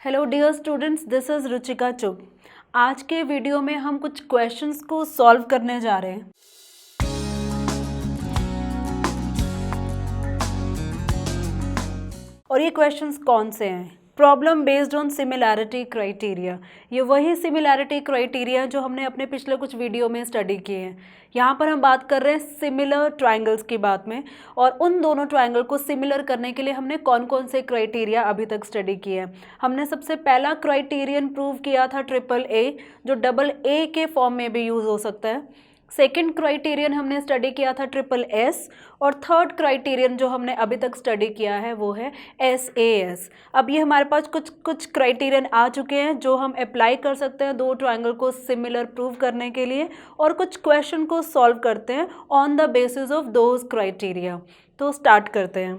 Hello dear students, this is Ruchika Chugh. आज के video में हम कुछ क्वेश्चंस को सॉल्व करने जा रहे हैं। और ये क्वेश्चंस कौन से हैं? Problem based on similarity criteria. ये वही सिमिलैरिटी क्राइटेरिया जो हमने अपने पिछले कुछ वीडियो में स्टडी किए हैं। यहाँ पर हम बात कर रहे हैं सिमिलर ट्रायंगल्स की बात में, और उन दोनों ट्रायंगल को सिमिलर करने के लिए हमने कौन कौन से क्राइटेरिया अभी तक स्टडी किए हैं। हमने सबसे पहला क्राइटेरियन प्रूव किया था ट्रिपल ए, जो डबल ए के फॉर्म में भी यूज़ हो सकता है। सेकेंड क्राइटेरियन हमने स्टडी किया था ट्रिपल एस, और थर्ड क्राइटेरियन जो हमने अभी तक स्टडी किया है वो है एस ए एस। अब ये हमारे पास कुछ क्राइटेरियन आ चुके हैं जो हम अप्लाई कर सकते हैं दो ट्रायंगल को सिमिलर प्रूव करने के लिए, और कुछ क्वेश्चन को सॉल्व करते हैं on the basis of those criteria. तो स्टार्ट करते हैं।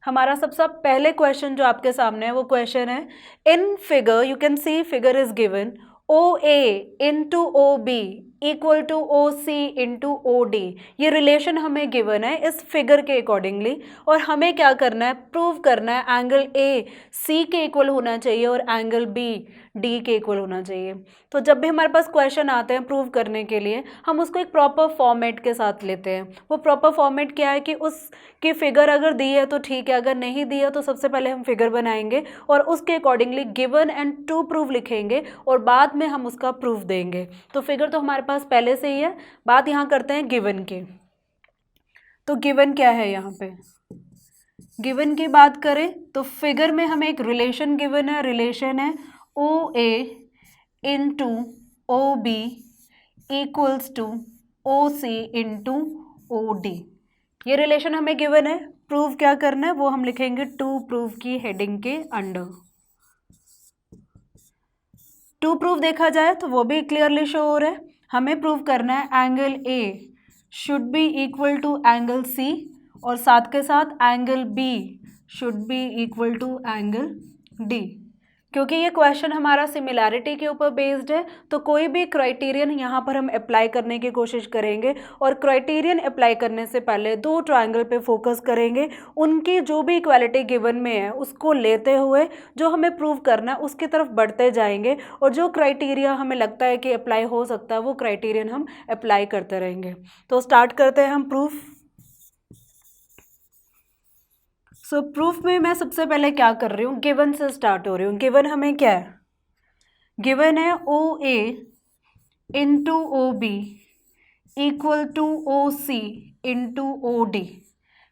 हमारा सबसे पहले क्वेश्चन जो आपके सामने है वो क्वेश्चन है, in figure you can see figure is given O A into O B equal to O C into O D. ये रिलेशन हमें गिवन है इस फिगर के अकॉर्डिंगली, और हमें क्या करना है, प्रूव करना है एंगल ए सी के इक्वल होना चाहिए और एंगल बी डी के इक्वल होना चाहिए। तो जब भी हमारे पास क्वेश्चन आते हैं प्रूव करने के लिए, हम उसको एक प्रॉपर फॉर्मेट के साथ लेते हैं। वो प्रॉपर फॉर्मेट क्या है कि उसकी फिगर अगर दी है तो ठीक है, अगर नहीं दी है तो सबसे पहले हम फिगर बनाएंगे और उसके accordingly given and to prove लिखेंगे, और बाद में हम उसका प्रूफ देंगे। तो फिगर तो हमारे पास पहले से ही है, बात यहाँ करते हैं गिवन की। तो गिवन क्या है, यहाँ पे गिवन की बात करें तो फिगर में हमें एक रिलेशन गिवन है। रिलेशन है O A into O B equals to O C into O D. ये रिलेशन हमें गिवन है। प्रूव क्या करना है वो हम लिखेंगे टू प्रूव की हेडिंग के अंडर। टू प्रूफ देखा जाए तो वो भी क्लियरली शो हो रहा है। हमें प्रूव करना है angle A should be equal to angle C, और साथ के साथ angle B should be equal to angle D. क्योंकि ये क्वेश्चन हमारा सिमिलैरिटी के ऊपर बेस्ड है, तो कोई भी क्राइटेरियन यहाँ पर हम अप्लाई करने की कोशिश करेंगे, और क्राइटेरियन अप्लाई करने से पहले दो ट्रायंगल पे फोकस करेंगे। उनकी जो भी इक्वालिटी गिवन में है उसको लेते हुए जो हमें प्रूव करना है उसकी तरफ बढ़ते जाएंगे, और जो क्राइटेरिया हमें लगता है कि अप्लाई हो सकता है वो क्राइटेरियन हम अप्लाई करते रहेंगे। तो स्टार्ट करते हैं हम प्रूफ। सो प्रूफ में मैं सबसे पहले क्या कर रही हूँ, गिवन से स्टार्ट हो रही हूँ। गिवन हमें क्या है, गिवन है O A into O B equal to O C into O D.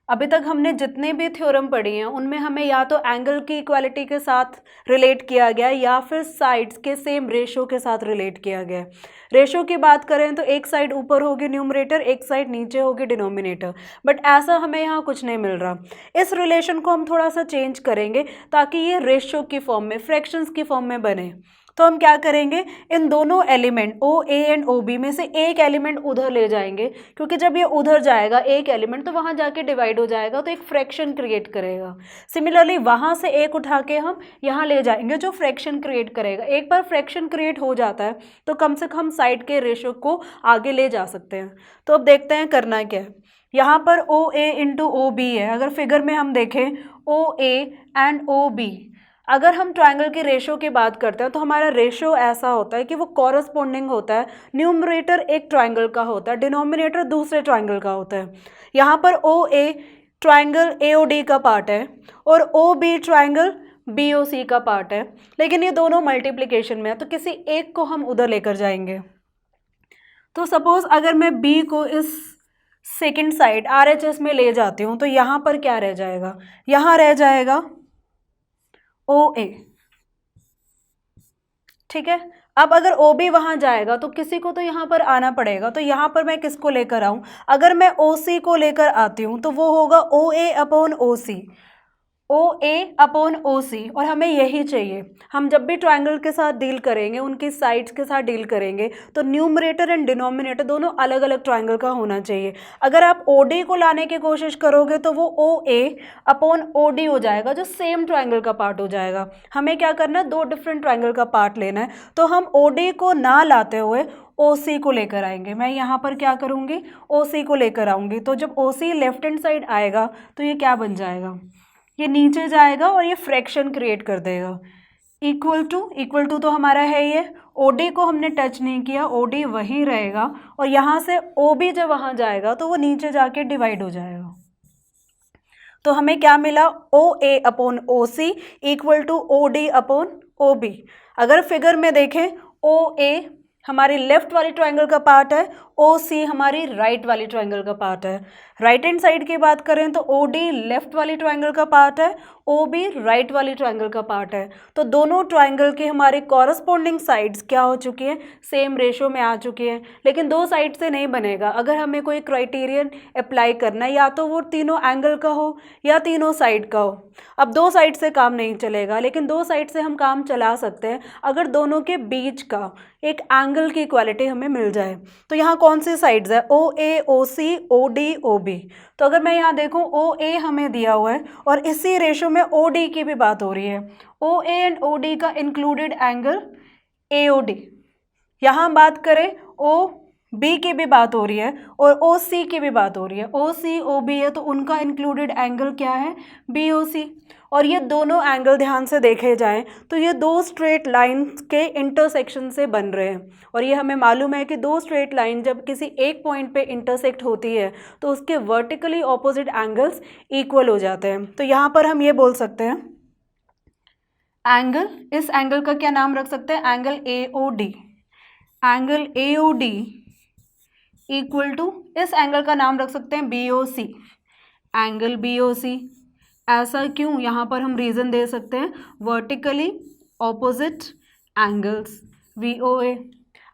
अभी तक हमने जितने भी थ्योरम पढ़ी हैं उनमें हमें या तो एंगल की इक्वालिटी के साथ रिलेट किया गया है या फिर साइड्स के सेम रेशो के साथ रिलेट किया गया है। रेशो की बात करें तो एक साइड ऊपर होगी न्यूमरेटर, एक साइड नीचे होगी डिनोमिनेटर, बट ऐसा हमें यहाँ कुछ नहीं मिल रहा। इस रिलेशन को हम थोड़ा सा चेंज करेंगे ताकि ये रेशो की फॉर्म में, फ्रैक्शंस की फॉर्म में बने। तो हम क्या करेंगे, इन दोनों element O A and O B में से एक एलिमेंट उधर ले जाएंगे, क्योंकि जब ये उधर जाएगा एक एलिमेंट तो वहाँ जाके डिवाइड हो जाएगा, तो एक फ्रैक्शन क्रिएट करेगा। सिमिलरली वहाँ से एक उठा के हम यहाँ ले जाएंगे जो फ्रैक्शन क्रिएट करेगा। एक बार फ्रैक्शन क्रिएट हो जाता है तो कम से कम साइड के रेशो को आगे ले जा सकते हैं। तो अब देखते हैं करना क्या है। यहाँ पर O A into O B है। अगर फिगर में हम देखें ओ ए एंड ओ बी, अगर हम ट्रायंगल की रेशो की बात करते हैं तो हमारा रेशो ऐसा होता है कि वो कॉरस्पॉन्डिंग होता है। न्यूमरेटर एक ट्रायंगल का होता है, डिनोमिनेटर दूसरे ट्रायंगल का होता है। यहाँ पर O A triangle A O D का पार्ट है और O B triangle B O C का पार्ट है, लेकिन ये दोनों मल्टीप्लिकेशन में है, तो किसी एक को हम उधर लेकर जाएंगे। तो सपोज अगर मैं बी को इस second side R H S में ले जाती हूँ तो यहाँ पर क्या रह जाएगा, यहाँ रह जाएगा ओ ए। ठीक है, अब अगर ओ बी वहां जाएगा तो किसी को तो यहाँ पर आना पड़ेगा, तो यहाँ पर मैं किसको लेकर आऊं, अगर मैं ओ सी को लेकर आती हूँ तो वो होगा ओ ए अपॉन ओ सी, ओ ए अपॉन ओ सी, और हमें यही चाहिए। हम जब भी ट्रायंगल के साथ डील करेंगे, उनकी साइड्स के साथ डील करेंगे, तो न्यूमरेटर एंड डिनोमिनेटर दोनों अलग अलग ट्रायंगल का होना चाहिए। अगर आप ओ डी को लाने की कोशिश करोगे तो वो ओ ए अपॉन ओ डी हो जाएगा, जो सेम ट्रायंगल का पार्ट हो जाएगा। हमें क्या करना है, दो डिफरेंट ट्रायंगल का पार्ट लेना है, तो हम ओ डी को ना लाते हुए ओ सी को लेकर आएंगे। मैं यहाँ पर क्या करूँगी, ओ सी को लेकर आऊँगी। तो जब ओ सी लेफ्ट हैंड साइड आएगा तो ये क्या बन जाएगा, ये नीचे जाएगा और ये फ्रैक्शन क्रिएट कर देगा। इक्वल टू तो हमारा है ये, OD को हमने टच नहीं किया, OD वहीं रहेगा और यहाँ से OB जब वहाँ जाएगा तो वो नीचे जाके डिवाइड हो जाएगा। तो हमें क्या मिला, OA upon OC equal to OD upon OB। अगर फिगर में देखें, OA हमारी लेफ्ट वाली ट्रायंगल का पार्ट है, OC हमारी राइट वाली ट्रायंगल का पार्ट है। राइट हैंड साइड की बात करें तो OD लेफ्ट वाली ट्रायंगल का पार्ट है, OB राइट वाली ट्रायंगल का पार्ट है। तो दोनों ट्रायंगल की हमारी कॉरस्पॉन्डिंग साइड्स क्या हो चुकी हैं, सेम रेशो में आ चुकी हैं। लेकिन दो साइड से नहीं बनेगा, अगर हमें कोई क्राइटेरियन अप्लाई करना है या तो वो तीनों एंगल का हो या तीनों साइड का हो। अब दो साइड से काम नहीं चलेगा, लेकिन दो साइड से हम काम चला सकते हैं अगर दोनों के बीच का एक एंगल की इक्वालिटी हमें मिल जाए। तो यहाँ कौन सी साइड्स है, OA, OC, OD, OB। तो अगर मैं यहाँ देखूँ, OA हमें दिया हुआ है और इसी रेशो में OD की भी बात हो रही है। OA एंड OD का इंक्लूडेड एंगल AOD। यहाँ हम बात करें OB की भी बात हो रही है और OC की भी बात हो रही है। OC OB है तो उनका इंक्लूडेड एंगल क्या है, BOC। और ये दोनों एंगल ध्यान से देखे जाएं तो ये दो स्ट्रेट लाइन के इंटरसेक्शन से बन रहे हैं। और ये हमें मालूम है कि दो स्ट्रेट लाइन जब किसी एक पॉइंट पे इंटरसेक्ट होती है तो उसके वर्टिकली ऑपोजिट एंगल्स इक्वल हो जाते हैं। तो यहाँ पर हम ये बोल सकते हैं एंगल, इस एंगल का क्या नाम रख सकते हैं, angle AOD। Angle AOD equal to, इस एंगल का नाम रख सकते हैं BOC। एंगल BOC ऐसा क्यों, यहाँ पर हम रीज़न दे सकते हैं वर्टिकली ऑपोजिट एंगल्स VOA।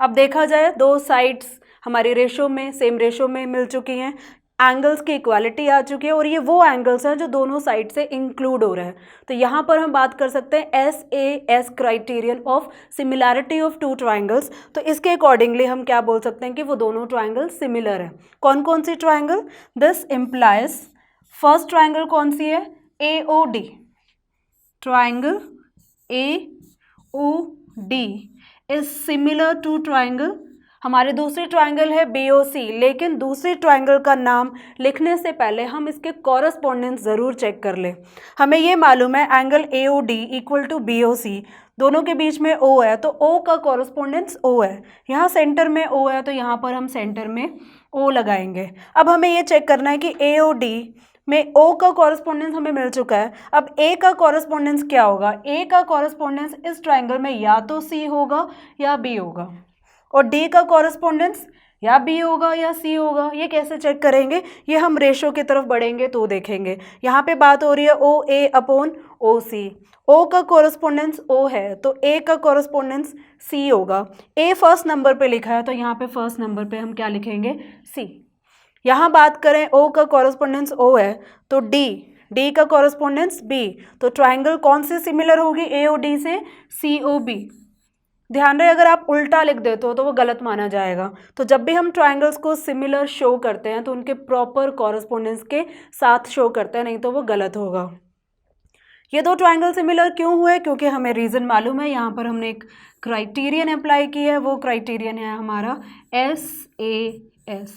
अब देखा जाए दो साइड्स हमारी रेशो में, सेम रेशो में मिल चुकी हैं, एंगल्स की इक्वालिटी आ चुकी है और ये वो एंगल्स हैं जो दोनों साइड से इंक्लूड हो रहे हैं। तो यहाँ पर हम बात कर सकते हैं SAS criterion of similarity of two triangles. तो इसके अकॉर्डिंगली हम क्या बोल सकते हैं कि वो दोनों ट्राइंगल सिमिलर है। कौन कौन सी triangle, this implies, first triangle कौन सी है, AOD। Triangle AOD is similar to triangle, हमारे दूसरी ट्राइंगल है BOC। लेकिन दूसरी ट्राइंगल का नाम लिखने से पहले हम इसके कॉरस्पॉन्डेंस ज़रूर चेक कर लें। हमें ये मालूम है angle AOD equal to BOC, दोनों के बीच में O है तो O का कॉरस्पॉन्डेंस O है। यहाँ सेंटर में O है तो यहाँ पर हम सेंटर में O लगाएंगे। अब हमें ये चेक करना है कि AOD में O का कॉरस्पॉन्डेंस हमें मिल चुका है। अब A का कॉरस्पॉन्डेंस क्या होगा, A का कॉरस्पॉन्डेंस इस ट्राइंगल में या तो C होगा या B होगा, और D का कॉरस्पॉन्डेंस या B होगा या C होगा। ये कैसे चेक करेंगे, ये हम रेशो की तरफ बढ़ेंगे तो देखेंगे। यहाँ पे बात हो रही है OA अपॉन OC, O का कॉरस्पॉन्डेंस O है तो A का कॉरस्पॉन्डेंस C होगा। A फर्स्ट नंबर पे लिखा है तो यहाँ पे फर्स्ट नंबर पे हम क्या लिखेंगे, C। यहाँ बात करें O का कॉरस्पॉन्डेंस O है तो D का कॉरस्पॉन्डेंस B। तो ट्राइंगल कौन से सिमिलर होगी AOD से, COB। ध्यान रहे अगर आप उल्टा लिख देते हो तो वो गलत माना जाएगा। तो जब भी हम ट्राइंगल्स को सिमिलर शो करते हैं तो उनके प्रॉपर कॉरस्पॉन्डेंस के साथ शो करते हैं, नहीं तो वो गलत होगा। ये दो ट्राइंगल सिमिलर क्यों हुए, क्योंकि हमें रीज़न मालूम है। यहाँ पर हमने एक क्राइटेरियन अप्लाई किया है, वो क्राइटेरियन है हमारा SAS।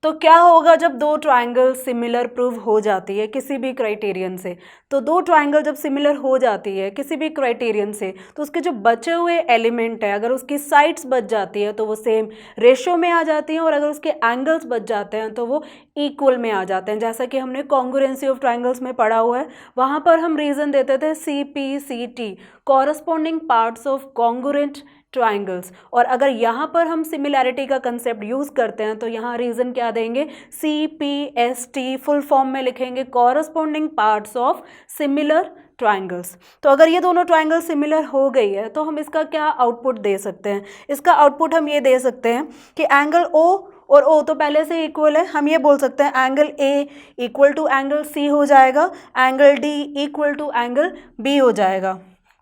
तो क्या होगा जब दो ट्राइंगल सिमिलर प्रूव हो जाती है किसी भी क्राइटेरियन से, तो दो ट्राइंगल जब सिमिलर हो जाती है किसी भी क्राइटेरियन से तो उसके जो बचे हुए एलिमेंट है, अगर उसकी साइड्स बच जाती है तो वो सेम रेशो में आ जाती हैं, और अगर उसके एंगल्स बच जाते हैं तो वो इक्वल में आ जाते हैं। जैसा कि हमने कॉन्ग्रुएंसी ऑफ ट्राइंगल्स में पढ़ा हुआ है, वहाँ पर हम रीज़न देते थे CP/CT, corresponding parts of congruent triangles. और अगर यहाँ पर हम सिमिलैरिटी का कंसेप्ट यूज़ करते हैं तो यहाँ रीज़न क्या देंगे, CPST, फुल फॉर्म में लिखेंगे corresponding parts of similar triangles. तो अगर ये दोनों ट्राइंगल सिमिलर हो गई है तो हम इसका क्या आउटपुट दे सकते हैं, इसका आउटपुट हम ये दे सकते हैं कि एंगल O और O तो पहले से इक्वल है, हम ये बोल सकते हैं angle A equal to angle C हो जाएगा, angle D equal to angle B हो जाएगा।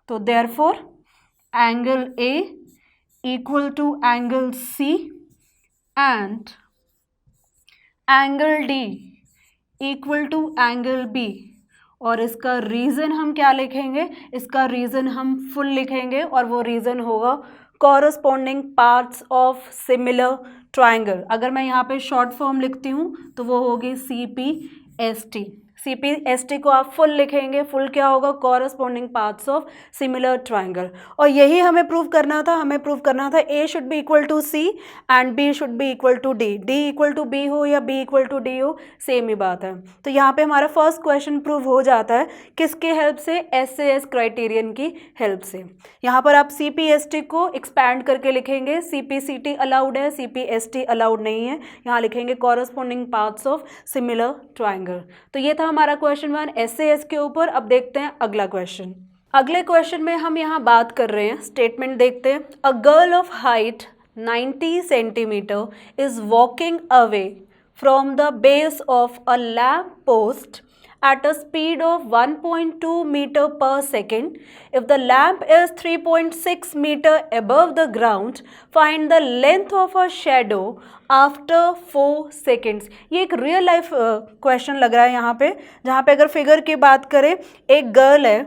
तो therefore angle A equal to angle C and angle D equal to angle B। और इसका रीज़न हम क्या लिखेंगे, इसका रीज़न हम फुल लिखेंगे और वो रीज़न होगा corresponding parts of similar triangle. अगर मैं यहाँ पे शॉर्ट फॉर्म लिखती हूँ तो वो होगी CPST। CPST को आप फुल लिखेंगे, फुल क्या होगा, corresponding parts of similar triangle. और यही हमें प्रूव करना था, हमें प्रूव करना था A should be equal to C and B should be equal to D, D equal to B हो या B इक्वल टू D हो, सेम ही बात है। तो यहाँ पे हमारा फर्स्ट क्वेश्चन प्रूव हो जाता है, किसके हेल्प से, SAS क्राइटेरियन की हेल्प से। यहाँ पर आप CPST को एक्सपैंड करके लिखेंगे, CPCT अलाउड है, CPST अलाउड नहीं है, यहाँ लिखेंगे corresponding parts of similar triangle. तो ये था हमारा क्वेश्चन 1 SAS के ऊपर। अब देखते हैं अगला क्वेश्चन। अगले क्वेश्चन में हम यहाँ बात कर रहे हैं, स्टेटमेंट देखते हैं। A girl of height 90 centimetre is walking away from the base of a lamp post at a speed of 1.2 meter per second. If the lamp is 3.6 meter above the ground, find the length of a shadow after 4 seconds. ये एक real life question लग रहा है यहाँ पे, जहाँ पे अगर फिगर की बात करें, एक गर्ल है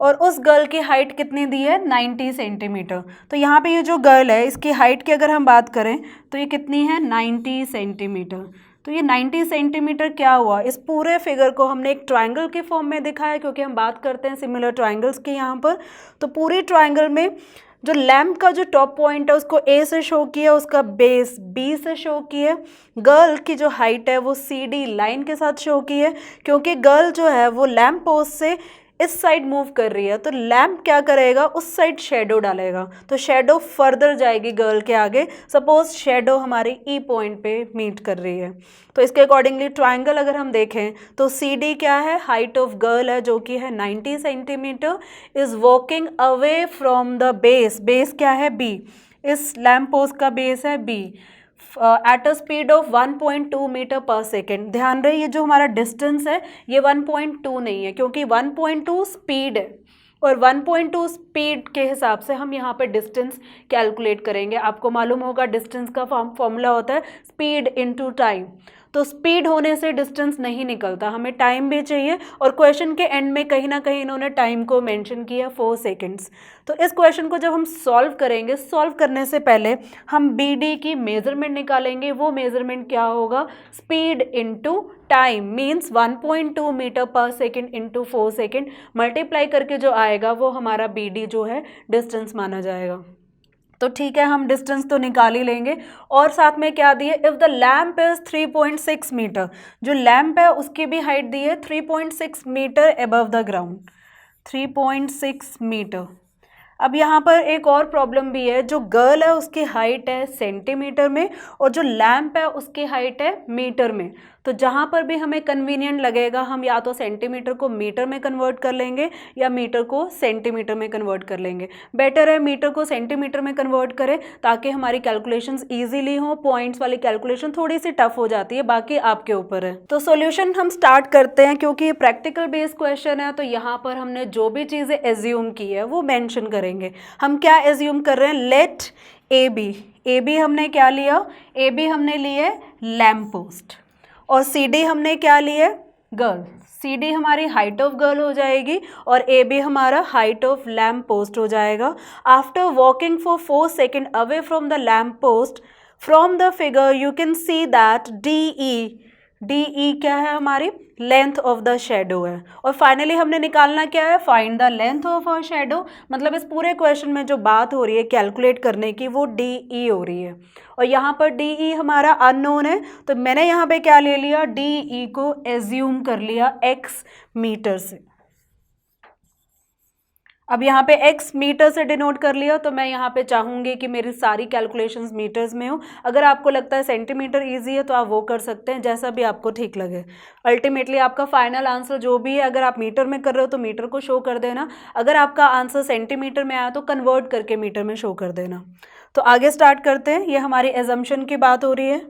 और उस गर्ल की हाइट कितनी दी है, 90 सेंटीमीटर। तो यहाँ पे ये जो गर्ल है, इसकी हाइट की अगर हम बात करें तो ये कितनी है, 90 सेंटीमीटर। तो ये 90 सेंटीमीटर क्या हुआ, इस पूरे फिगर को हमने एक ट्रायंगल के फॉर्म में दिखाया, क्योंकि हम बात करते हैं सिमिलर ट्रायंगल्स की यहाँ पर। तो पूरी ट्रायंगल में जो लैम्प का जो टॉप पॉइंट है उसको A से शो किया, उसका बेस B से शो किया, गर्ल की जो हाइट है वो CD लाइन के साथ शो की है, क्योंकि गर्ल जो है वो लैम्प पोस्ट से इस साइड मूव कर रही है, तो लैम्प क्या करेगा, उस साइड शेडो डालेगा, तो शेडो फर्दर जाएगी गर्ल के आगे। सपोज शेडो हमारी E पॉइंट पे मीट कर रही है, तो इसके अकॉर्डिंगली ट्राइंगल अगर हम देखें तो CD क्या है, हाइट ऑफ गर्ल है जो कि है 90 centimetre, is walking away from the base, base क्या है B, इस लैम्प पोस्ट का बेस है B, at a speed of 1.2 metre per second. ध्यान रहे ये जो हमारा डिस्टेंस है ये 1.2 नहीं है, क्योंकि 1.2 स्पीड है और 1.2 स्पीड के हिसाब से हम यहाँ पे डिस्टेंस कैलकुलेट करेंगे। आपको मालूम होगा डिस्टेंस का फॉर्मूला होता है स्पीड इनटू टाइम। तो स्पीड होने से डिस्टेंस नहीं निकलता, हमें टाइम भी चाहिए, और क्वेश्चन के एंड में कहीं ना कहीं इन्होंने टाइम को मेंशन किया 4 सेकंड्स। तो इस क्वेश्चन को जब हम सॉल्व करेंगे, सॉल्व करने से पहले हम BD की मेजरमेंट निकालेंगे। वो मेजरमेंट क्या होगा, speed into time, means 1.2 metre per second into 4 second multiply करके जो आएगा वो हमारा BD जो है डिस्टेंस माना जाएगा। तो ठीक है, हम डिस्टेंस तो निकाल ही लेंगे। और साथ में क्या दिए, if the lamp is 3.6 metre, जो लैम्प है उसकी भी हाइट दी है 3.6 metre above the ground, 3.6 metre. अब यहाँ पर एक और प्रॉब्लम भी है, जो गर्ल है उसकी हाइट है सेंटीमीटर में और जो लैम्प है उसकी हाइट है मीटर में। तो जहाँ पर भी हमें कन्वीनियंट लगेगा हम या तो सेंटीमीटर को मीटर में कन्वर्ट कर लेंगे या मीटर को सेंटीमीटर में कन्वर्ट कर लेंगे। बेटर है मीटर को सेंटीमीटर में कन्वर्ट करें ताकि हमारी कैलकुलेशंस ईजिली हो। पॉइंट्स वाली कैलकुलेशन थोड़ी सी टफ हो जाती है, बाकी आपके ऊपर है। तो सॉल्यूशन हम स्टार्ट करते हैं, क्योंकि ये प्रैक्टिकल बेस्ड क्वेश्चन है तो यहाँ पर हमने जो भी चीज़ें एज्यूम की है वो मेंशन करेंगे। हम क्या एज्यूम कर रहे हैं, लेट ए बी हमने क्या लिया, ए बी हमने लिए लैम्प पोस्ट और CD हमने क्या लिए, गर्ल। CD हमारी हाइट ऑफ गर्ल हो जाएगी और AB हमारा हाइट ऑफ लैम्प पोस्ट हो जाएगा। After walking for 4 second away from the lamp post, from the figure you can see that DE क्या है, हमारी लेंथ ऑफ द शेडो है। और फाइनली हमने निकालना क्या है, find the length of a shadow. मतलब इस पूरे क्वेश्चन में जो बात हो रही है कैलकुलेट करने की वो DE हो रही है, और यहाँ पर DE हमारा अननोन है, तो मैंने यहाँ पे क्या ले लिया, DE को एज्यूम कर लिया x मीटर से। अब यहाँ पे x मीटर से डिनोट कर लिया, तो मैं यहाँ पे चाहूँगी कि मेरी सारी कैलकुलेशंस मीटर्स में हो। अगर आपको लगता है सेंटीमीटर इजी है तो आप वो कर सकते हैं, जैसा भी आपको ठीक लगे। अल्टीमेटली आपका फाइनल आंसर जो भी है, अगर आप मीटर में कर रहे हो तो मीटर को शो कर देना, अगर आपका आंसर सेंटीमीटर में आया तो कन्वर्ट करके मीटर में शो कर देना। तो आगे स्टार्ट करते हैं, ये हमारी एजम्पशन की बात हो रही है।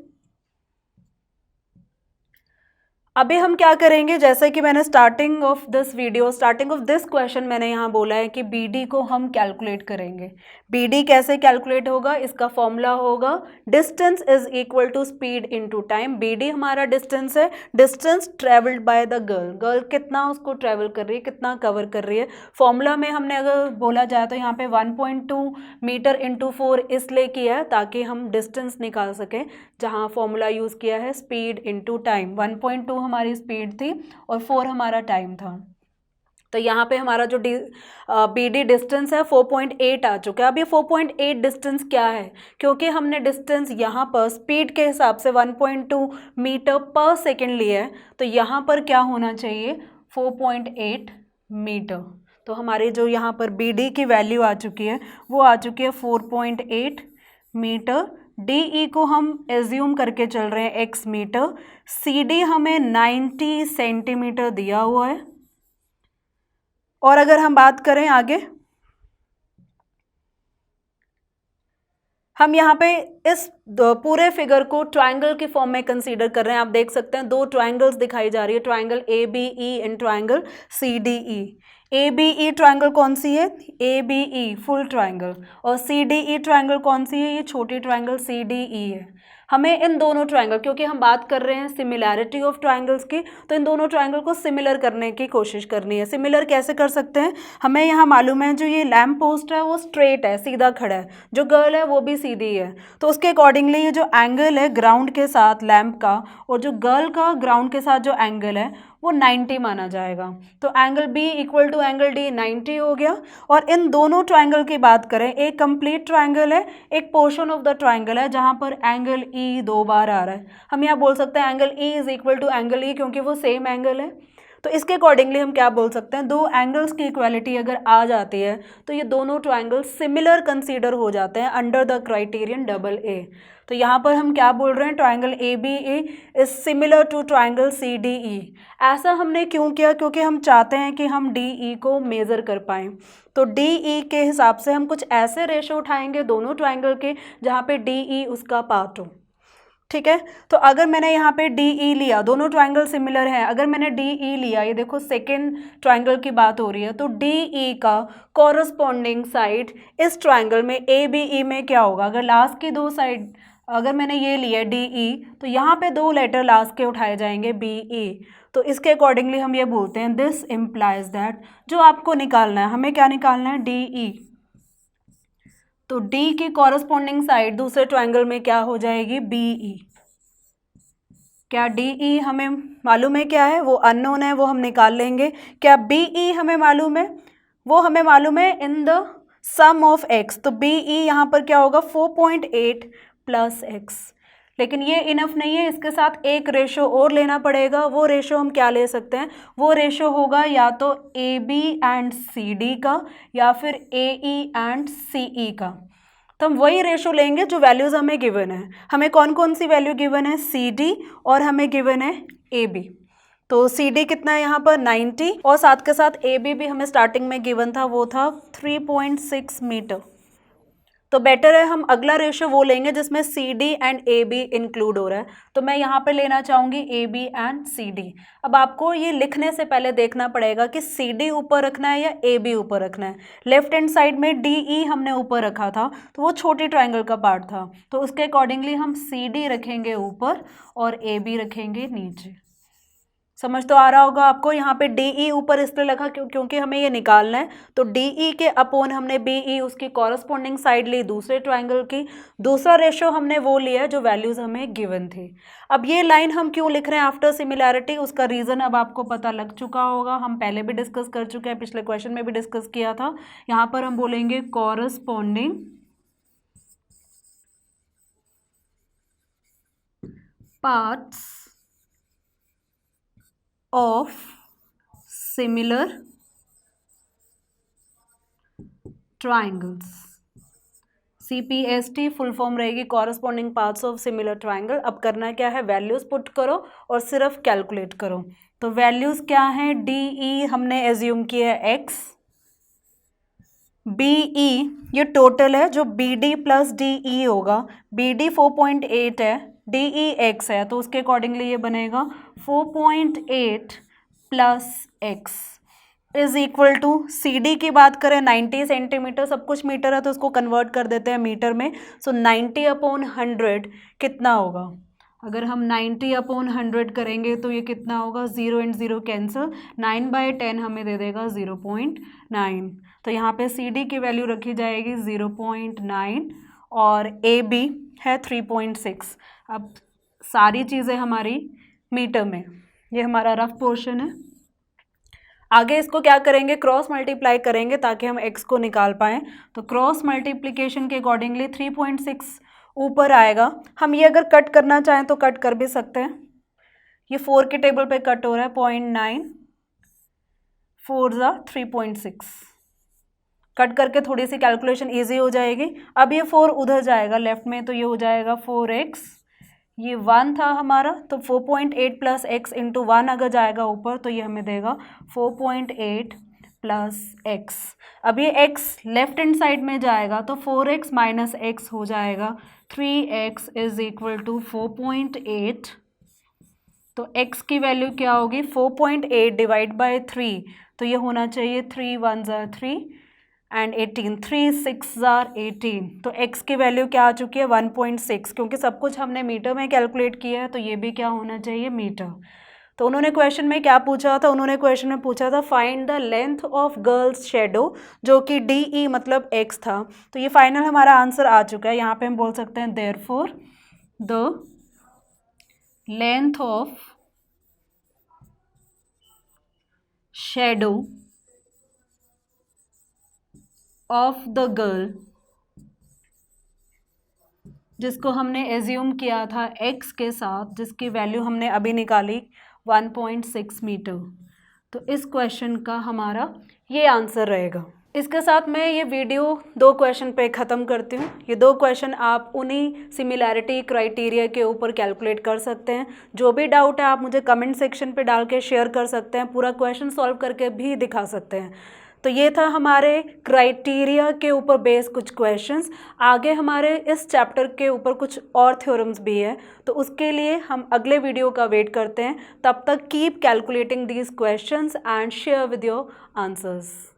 अभी हम क्या करेंगे, जैसे कि मैंने स्टार्टिंग ऑफ दिस क्वेश्चन मैंने यहाँ बोला है कि BD को हम कैलकुलेट करेंगे। BD कैसे कैलकुलेट होगा, इसका फॉर्मूला होगा distance is equal to speed into time. BD हमारा डिस्टेंस है, distance travelled by the girl कितना उसको ट्रेवल कर रही है, कितना कवर कर रही है। फॉर्मूला में हमने अगर बोला जाए तो यहाँ पे 1.2 मीटर इंटू 4 इसलिए किया है ताकि हम डिस्टेंस निकाल सकें, जहाँ फॉर्मूला यूज़ किया है स्पीड इंटू टाइम। 1.2 हमारी स्पीड थी और 4 हमारा टाइम था। तो यहाँ पे हमारा जो बी डी डिस्टेंस है 4.8 आ चुका है। अब ये 4.8 डिस्टेंस क्या है, क्योंकि हमने डिस्टेंस यहाँ पर स्पीड के हिसाब से 1.2 मीटर पर सेकेंड लिया है, तो यहाँ पर क्या होना चाहिए 4.8 मीटर। तो हमारी जो यहाँ पर बी डी की वैल्यू आ चुकी है वो आ चुकी है 4.8 मीटर। डी ई को हम एज्यूम करके चल रहे हैं x मीटर। सी डी हमें 90 सेंटीमीटर दिया हुआ है। और अगर हम बात करें आगे, हम यहाँ पे इस पूरे फिगर को ट्रायंगल के फॉर्म में कंसीडर कर रहे हैं। आप देख सकते हैं दो ट्रायंगल्स दिखाई जा रही है, triangle A B E and triangle C D E. A B E triangle कौन सी है, A B E full triangle, और सी डी ई ट्रायंगल कौन सी है, ये छोटी ट्रायंगल सी डी ई है। हमें इन दोनों ट्रायंगल, क्योंकि हम बात कर रहे हैं सिमिलैरिटी ऑफ ट्रायंगल्स की, तो इन दोनों ट्रायंगल को सिमिलर करने की कोशिश करनी है। सिमिलर कैसे कर सकते हैं, हमें यहाँ मालूम है जो ये लैम्प पोस्ट है वो स्ट्रेट है, सीधा खड़ा है, जो गर्ल है वो भी सीधी है, तो उसके अकॉर्डिंगली ये जो एंगल है ग्राउंड के साथ लैम्प का और जो गर्ल का ग्राउंड के साथ जो एंगल है वो 90 माना जाएगा। तो angle B equal to angle D 90 हो गया। और इन दोनों ट्रायंगल की बात करें, एक कंप्लीट ट्रायंगल है, एक पोर्शन ऑफ द ट्रायंगल है जहां पर एंगल ई 2 बार आ रहा है। हम यहाँ बोल सकते हैं angle E is equal to angle E, क्योंकि वो सेम एंगल है। तो इसके अकॉर्डिंगली हम क्या बोल सकते हैं, दो एंगल्स की इक्वालिटी अगर आ जाती है तो ये दोनों ट्रायंगल सिमिलर कंसीडर हो जाते हैं under the criterion double A. तो यहाँ पर हम क्या बोल रहे हैं, triangle A B A is similar to triangle C D E. ऐसा हमने क्यों किया, क्योंकि हम चाहते हैं कि हम डी ई को मेज़र कर पाएँ। तो डी ई के हिसाब से हम कुछ ऐसे रेशो उठाएंगे दोनों ट्रायंगल के जहाँ पे डी ई उसका पार्ट हो। ठीक है, तो अगर मैंने यहाँ पे डी ई लिया, दोनों ट्रायंगल सिमिलर हैं, अगर मैंने डी ई लिया, ये देखो सेकेंड ट्रायंगल की बात हो रही है, तो डी ई का कॉरस्पॉन्डिंग साइड इस ट्रायंगल में ए बी ई में क्या होगा, अगर लास्ट की दो साइड अगर मैंने ये लिया डी ई, तो यहाँ पे दो लेटर लास्ट के उठाए जाएंगे बी ई। तो इसके अकॉर्डिंगली हम ये बोलते हैं दिस इम्प्लाइज दैट, जो आपको निकालना है, हमें क्या निकालना है, डी ई। तो D की कॉरस्पॉन्डिंग साइड दूसरे ट्रायंगल में क्या हो जाएगी, BE। क्या DE हमें मालूम है क्या है, वो अननोन है, वो हम निकाल लेंगे। क्या BE हमें मालूम है, वो हमें मालूम है in the sum of x। तो BE यहाँ पर क्या होगा 4.8 प्लस x। लेकिन ये इनफ नहीं है, इसके साथ एक रेशो और लेना पड़ेगा। वो रेशो हम क्या ले सकते हैं, वो रेशो होगा या तो AB एंड CD का या फिर AE एंड CE का। तो हम वही रेशो लेंगे जो वैल्यूज़ हमें गिवन है। हमें कौन कौन सी वैल्यू गिवन है, CD, और हमें गिवन है AB। तो CD कितना है यहाँ पर 90, और साथ के साथ AB भी हमें स्टार्टिंग में गिवन था, वो था 3.6 मीटर। तो बेटर है हम अगला रेशो वो लेंगे जिसमें CD एंड AB इंक्लूड हो रहा है। तो मैं यहाँ पे लेना चाहूँगी AB एंड CD। अब आपको ये लिखने से पहले देखना पड़ेगा कि CD ऊपर रखना है या AB ऊपर रखना है। लेफ्ट हैंड साइड में DE हमने ऊपर रखा था, तो वो छोटी ट्रायंगल का पार्ट था, तो उसके अकॉर्डिंगली हम CD रखेंगे ऊपर और AB रखेंगे नीचे। समझ तो आ रहा होगा आपको। यहाँ पे DE ऊपर इसलिए लगा क्योंकि हमें ये निकालना है। तो DE के अपोन हमने BE उसकी कॉरस्पॉन्डिंग साइड ली दूसरे ट्रायंगल की। दूसरा रेशो हमने वो लिया जो वैल्यूज़ हमें गिवन थी। अब ये लाइन हम क्यों लिख रहे हैं आफ्टर सिमिलैरिटी, उसका रीज़न अब आपको पता लग चुका होगा। हम पहले भी डिस्कस कर चुके हैं, पिछले क्वेश्चन में भी डिस्कस किया था। यहाँ पर हम बोलेंगे corresponding parts of similar triangles। CPST full form रहेगी corresponding parts of similar triangle. अब करना क्या है, वैल्यूज़ पुट करो और सिर्फ कैलकुलेट करो। तो वैल्यूज़ क्या है, DE हमने एज्यूम किया है x, BE ये टोटल है जो BD प्लस DE होगा। BD 4.8 है, DE x है, तो उसके अकॉर्डिंगली ये बनेगा 4.8 plus x is equal to CD की बात करें 90 सेंटीमीटर, सब कुछ मीटर है तो उसको कन्वर्ट कर देते हैं मीटर में। सो 90/100 कितना होगा, अगर हम 90/100 करेंगे तो ये कितना होगा, 0 एंड 0 कैंसिल, 9/10 हमें दे देगा 0.9। तो यहाँ पे CD की वैल्यू रखी जाएगी 0.9 और AB है 3.6। अब सारी चीज़ें हमारी मीटर में, ये हमारा रफ पोर्शन है। आगे इसको क्या करेंगे, क्रॉस मल्टीप्लाई करेंगे ताकि हम x को निकाल पाएँ। तो क्रॉस मल्टीप्लिकेशन के अकॉर्डिंगली 3.6 ऊपर आएगा। हम ये अगर कट करना चाहें तो कट कर भी सकते हैं। ये 4 के टेबल पे कट हो रहा है, 0.9 4 ज़ा 3.6। कट करके थोड़ी सी कैलकुलेशन इजी हो जाएगी। अब ये 4 उधर जाएगा लेफ्ट में, तो ये हो जाएगा 4x। ये 1 था हमारा, तो 4.8 प्लस x इंटू 1 अगर जाएगा ऊपर तो ये हमें देगा 4.8 प्लस x। अब ये x लेफ्ट हैंड साइड में जाएगा तो 4x माइनस x हो जाएगा 3x इज इक्वल टू 4.8। तो x की वैल्यू क्या होगी, 4.8 डिवाइड बाई 3, तो ये होना चाहिए 3 1 ज़ा 3 एंड 18, 3 6 ज़ार 18। तो x की वैल्यू क्या आ चुकी है, 1.6। क्योंकि सब कुछ हमने मीटर में कैलकुलेट किया है तो ये भी क्या होना चाहिए, मीटर। तो उन्होंने क्वेश्चन में क्या पूछा था, उन्होंने क्वेश्चन में पूछा था find the length of girls shadow, जो कि DE मतलब x था। तो ये फाइनल हमारा आंसर आ चुका है। यहाँ पे हम बोल सकते हैं therefore the length of shadow of the girl, जिसको हमने एज्यूम किया था x के साथ, जिसकी वैल्यू हमने अभी निकाली 1.6 मीटर। तो इस क्वेश्चन का हमारा ये आंसर रहेगा। इसके साथ मैं ये वीडियो 2 क्वेश्चन पे ख़त्म करती हूँ। ये 2 क्वेश्चन आप उन्हीं सिमिलैरिटी क्राइटेरिया के ऊपर कैलकुलेट कर सकते हैं। जो भी डाउट है आप मुझे कमेंट सेक्शन पे डाल के शेयर कर सकते हैं, पूरा क्वेश्चन सॉल्व करके भी दिखा सकते हैं। तो ये था हमारे क्राइटेरिया के ऊपर बेस्ड कुछ क्वेश्चंस। आगे हमारे इस चैप्टर के ऊपर कुछ और थ्योरम्स भी है, तो उसके लिए हम अगले वीडियो का वेट करते हैं। तब तक keep calculating these questions and share with your answers.